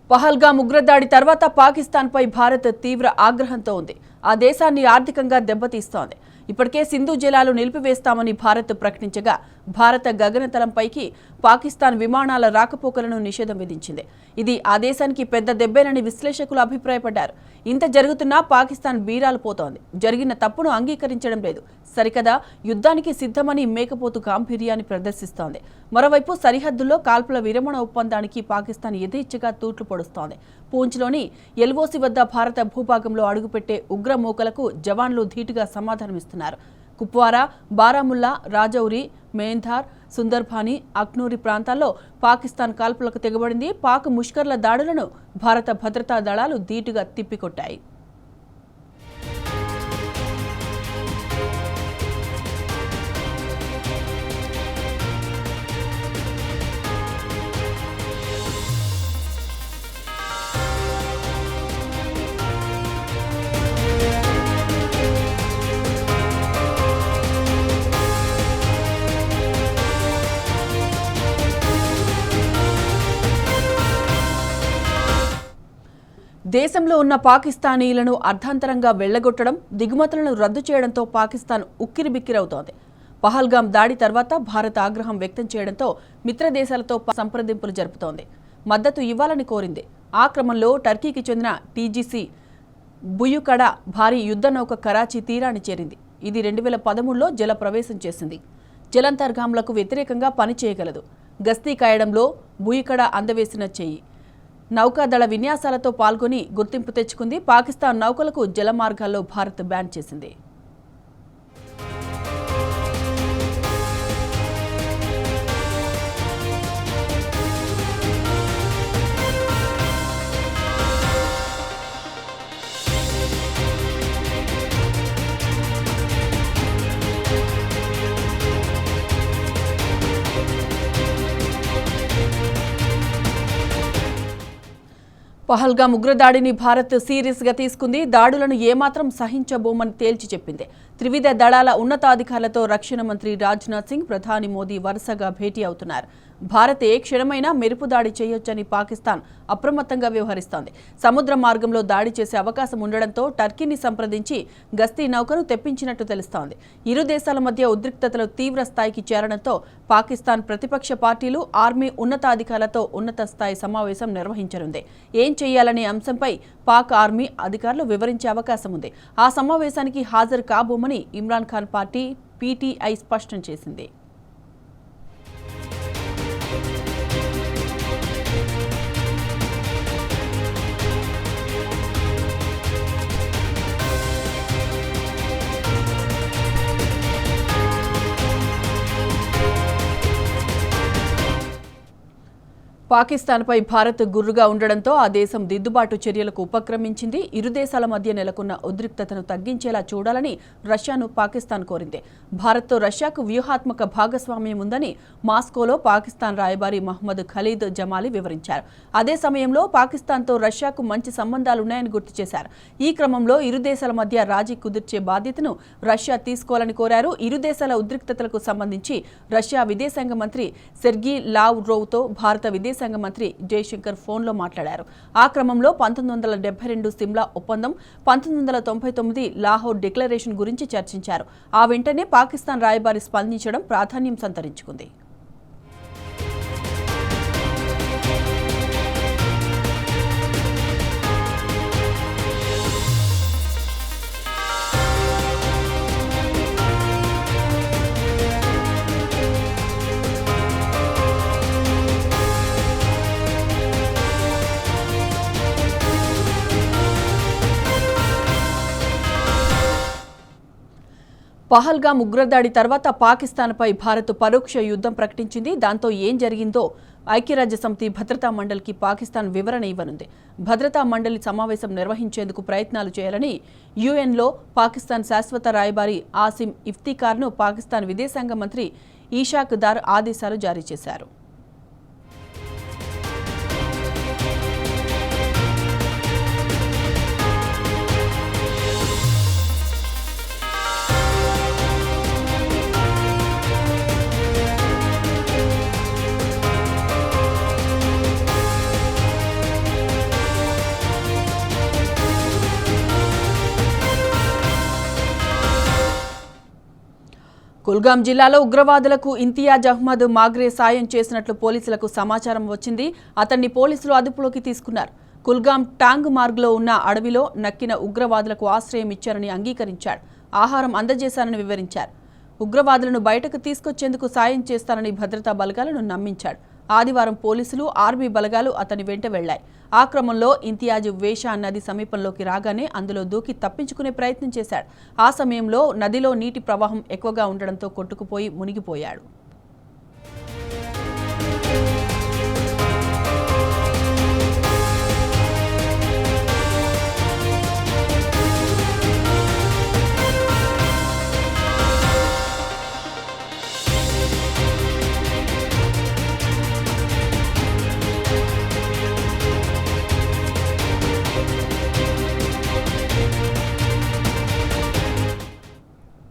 పహల్గామ్ ఉగ్రదాడి తర్వాత పాకిస్తాన్పై భారత్ తీవ్ర ఆగ్రహంతో ఉంది. ఆ దేశాన్ని ఆర్థికంగా దెబ్బతీస్తోంది. ఇప్పటికే సింధు జలాలు నిలిపివేస్తామని భారత్ ప్రకటించగా భారత గగనతలంపైకి పాకిస్తాన్ విమానాల రాకపోకలను నిషేధం విధించింది. ఇది ఆ దేశానికి పెద్ద దెబ్బేనని విశ్లేషకులు అభిప్రాయపడ్డారు. ఇంత జరుగుతున్నా పాకిస్తాన్ బీరాలు పోతోంది. జరిగిన తప్పును అంగీకరించడం లేదు. సరికదా యుద్ధానికి సిద్ధమని మేకపోతు గాంభీర్యాన్ని ప్రదర్శిస్తోంది. మరోవైపు సరిహద్దుల్లో కాల్పుల విరమణ ఒప్పందానికి పాకిస్తాన్ యథేచ్ఛగా తూట్లు పొడుస్తోంది. పూంచ్లోని ఎల్ఓసి వద్ద భారత భూభాగంలో అడుగుపెట్టే ఉగ్ర మూకలకు జవాన్లు ధీటుగా సమాధానమిస్తున్నారు. కుప్వారా, బారాముల్లా, రాజౌరి, మేంధార్, సుందర్బాని, అఖ్నూరి ప్రాంతాల్లో పాకిస్తాన్ కాల్పులకు తెగబడింది. పాక్ ముష్కర్ల దాడులను భారత భద్రతా దళాలు ధీటుగా తిప్పికొట్టాయి. దేశంలో ఉన్న పాకిస్తానీలను అర్ధాంతరంగా వెళ్లగొట్టడం, దిగుమతులను రద్దు చేయడంతో పాకిస్తాన్ ఉక్కిరిబిక్కిరవుతోంది. పహల్గామ్ దాడి తర్వాత భారత్ ఆగ్రహం వ్యక్తం చేయడంతో మిత్ర దేశాలతో సంప్రదింపులు జరుపుతోంది. మద్దతు ఇవ్వాలని కోరింది. ఆ క్రమంలో టర్కీకి చెందిన టీజీసీ బుయుకడ భారీ యుద్ధ నౌక కరాచీ తీరాన్ని చేరింది. ఇది 2013లో జల ప్రవేశం చేసింది. జలంతర్గాములకు వ్యతిరేకంగా పనిచేయగలదు. గస్తీ కాయడంలో బుయుకడ అందవేసిన చెయ్యి. నౌకాదళ విన్యాసాలతో పాల్గొని గుర్తింపు తెచ్చుకుంది. పాకిస్తాన్ నౌకలకు జల మార్గాల్లో భారత్ బ్యాన్ చేసింది. పహల్గామ్ ఉగ్రదాడిని భారత్ సీరియస్ గా తీసుకుంది. దాడులను ఏమాత్రం సహించబోమని తేల్చి చెప్పింది. త్రివిధ దళాల ఉన్నతాధికారులతో రక్షణ మంత్రి రాజ్నాథ్ సింగ్, ప్రధాని మోదీ వరుసగా భేటీ అవుతున్నారు. భారత్ ఏ క్షణమైనా మెరుపు దాడి చేయొచ్చని పాకిస్తాన్ అప్రమత్తంగా వ్యవహరిస్తోంది. సముద్ర మార్గంలో దాడి చేసే అవకాశం ఉండడంతో టర్కీని సంప్రదించి గస్తీ నౌకను తెప్పించినట్టు తెలుస్తోంది. ఇరు దేశాల మధ్య ఉద్రిక్తతలు తీవ్ర స్థాయికి చేరడంతో పాకిస్తాన్ ప్రతిపక్ష పార్టీలు, ఆర్మీ ఉన్నతాధికారులతో ఉన్నత స్థాయి సమావేశం నిర్వహించనుంది. ఏం చేయాలనే అంశంపై పాక్ ఆర్మీ అధికారులు వివరించే అవకాశం ఉంది. ఆ సమావేశానికి హాజరు కాబోమని ఇమ్రాన్ ఖాన్ పార్టీ పీటీఐ స్పష్టం చేసింది. పాకిస్తాన్పై భారత్ గుర్రుగా ఉండడంతో ఆ దేశం దిద్దుబాటు చర్యలకు ఉపక్రమించింది. ఇరు దేశాల మధ్య నెలకొన్న ఉద్రిక్తతను తగ్గించేలా చూడాలని రష్యాను పాకిస్తాన్ కోరింది. భారత్తో రష్యాకు వ్యూహాత్మక భాగస్వామ్యం ఉందని మాస్కోలో పాకిస్తాన్ రాయబారి మహ్మద్ ఖలీద్ జమాలి వివరించారు. అదే సమయంలో పాకిస్తాన్తో రష్యాకు మంచి సంబంధాలున్నాయని గుర్తు చేశారు. ఈ క్రమంలో ఇరు దేశాల మధ్య రాజీ కుదిర్చే బాధ్యతను రష్యా తీసుకోవాలని కోరారు. ఇరు దేశాల ఉద్రిక్తతలకు సంబంధించి రష్యా విదేశాంగ మంత్రి సెర్గీ లావ్రోవ్తో భారత విదేశాంగ మంత్రి జైశంకర్ ఫోన్లో మాట్లాడారు. ఆ క్రమంలో 1972 సిమ్లా ఒప్పందం, 1999 లాహోర్ డిక్లరేషన్ గురించి చర్చించారు. ఆ వెంటనే పాకిస్తాన్ రాయబారి స్పందించడం ప్రాధాన్యం సంతరించుకుంది. పహల్గామ్ ఉగ్రదాడి తర్వాత పాకిస్తాన్పై భారత్ పరోక్ష యుద్ధం ప్రకటించింది. దాంతో ఏం జరిగిందో ఐక్యరాజ్యసమితి భద్రతా మండలికి పాకిస్తాన్ వివరణ ఇవ్వనుంది. భద్రతా మండలి సమావేశం నిర్వహించేందుకు ప్రయత్నాలు చేయాలని యుఎన్లో పాకిస్తాన్ శాశ్వత రాయబారి ఆసిమ్ ఇఫ్తికార్ను పాకిస్తాన్ విదేశాంగ మంత్రి ఈషాక్ దార్ ఆదేశాలు జారీ చేశారు. కుల్గాం జిల్లాలో ఉగ్రవాదులకు ఇంతియాజ్ అహ్మద్ మాగ్రే సాయం చేసినట్లు పోలీసులకు సమాచారం వచ్చింది. అతన్ని పోలీసులు అదుపులోకి తీసుకున్నారు. కుల్గాం టాంగ్ మార్గ్లో ఉన్న అడవిలో నక్కిన ఉగ్రవాదులకు ఆశ్రయం ఇచ్చారని అంగీకరించాడు. ఆహారం అందజేశారని వివరించారు. ఉగ్రవాదులను బయటకు తీసుకొచ్చేందుకు సాయం చేస్తానని భద్రతా బలగాలను నమ్మించాడు. ఆదివారం పోలీసులు, ఆర్మీ బలగాలు అతని వెంట వెళ్లాయి. ఆ క్రమంలో ఇంతియాజ్ వేషా నది సమీపంలోకి రాగానే అందులో దూకి తప్పించుకునే ప్రయత్నం చేశాడు. ఆ సమయంలో నదిలో నీటి ప్రవాహం ఎక్కువగా ఉండడంతో కొట్టుకుపోయి మునిగిపోయాడు.